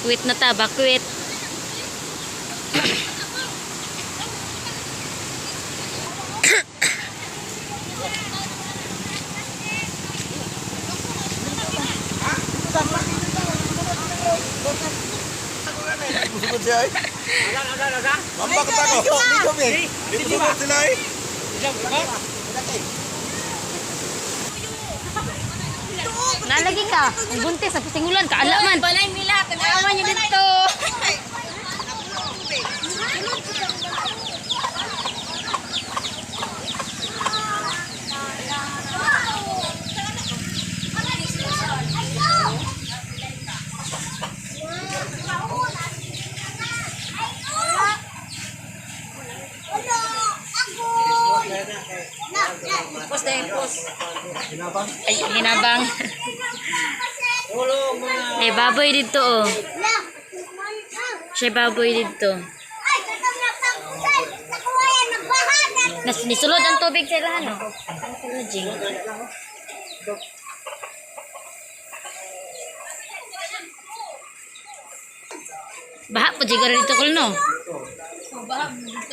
Bakwit na ta, bakwit. Nalagi ka, ang buntis, ang pisingulan, kaala man. Balay nila, tanawan nyo dito. Post deh, post. Ay, hinabang. Eh, baboy dito, oh. Siya baboy dito. Nisulod ang tubig sa ilahan, oh. Ang sulodjing. Baha po jigar dito, kulno.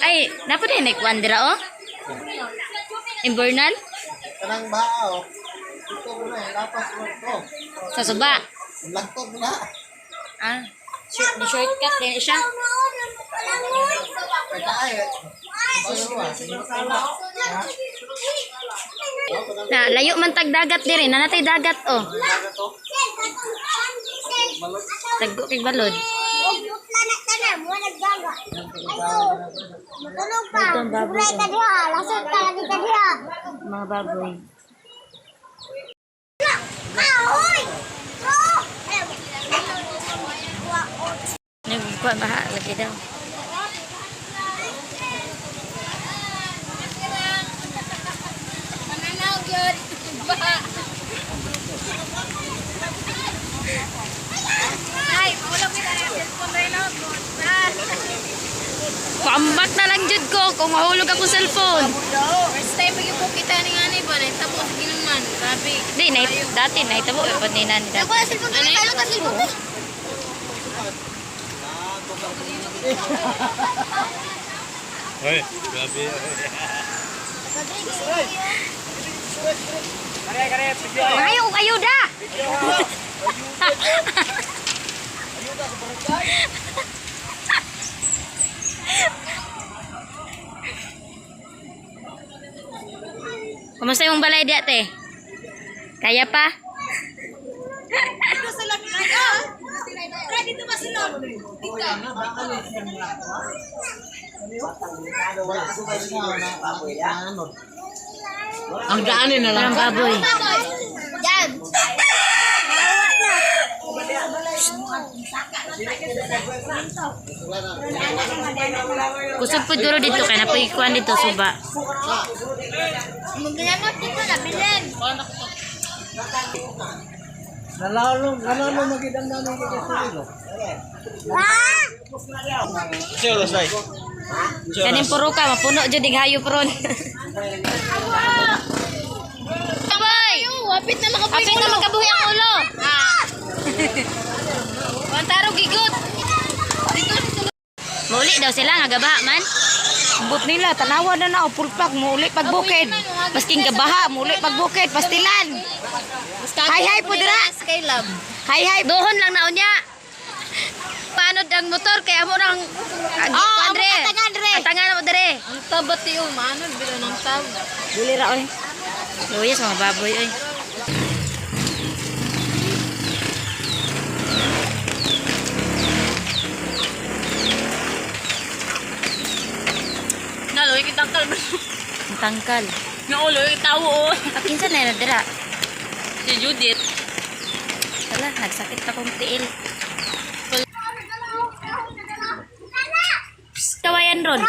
Ay, dapat din naikwan, oh. Invernal? Kanang bao. Ito mo na, lapas mo ito. Sa suba? Lagtog na. Ah, shortcut din siya. Na, layo man tag dagat diri, nanatay dagat, oh. Taggo kay balod. Itong baboy, mga baboy. Nagkuha baha lagi daw. Mananaw yun. Ay, wala kita na cellphone na yun. Pambak na lang jud ko kung mahulog ako cellphone. First time pag yung kita ni nga ba, naitabo sa ginuman. Grabe. Di, dati naitabo pa ni nani dati. Wala cellphone ka na ka cellphone. Hoy, grabe. Ayaw kong ayuda. Kumusta yung balay di ate? Kaya pa? Dito sa laki na. Dito ba sila? Ang daanin na lang. Ang baboy. Yan. Kusog po duro dito kaya napuikuan dito suba. Maglamot dito na bilin. Nalalong magidang namin kita sa ilo. Sino say? Kanin puro ka, mapuno dyan yung hayop ron. Abay! Hapit na makabuhi. Apit na magkabuhi ang ulo. Wantaro gigot. Mauli daw sila nga gabaha man. But nila, tanawa na na, pulpak, muli pagbukid. Masking gabaha, muli pagbukid, pastilan. Hay po dira. Skylab. Hay, dohon lang na unya. Paano ang motor kaya mo nang Andre. Atangan mo dire. Ang tabat yung manon bila ng tab. Dili ra oy. Luyas mga baboy oy. Naloy kitangkal. Ang tangkal. Naulo yung tawo. Kapinsan na yun dira. Si Judith. Tala, nagsakit pa kong tiil. Psst, kawayan ron.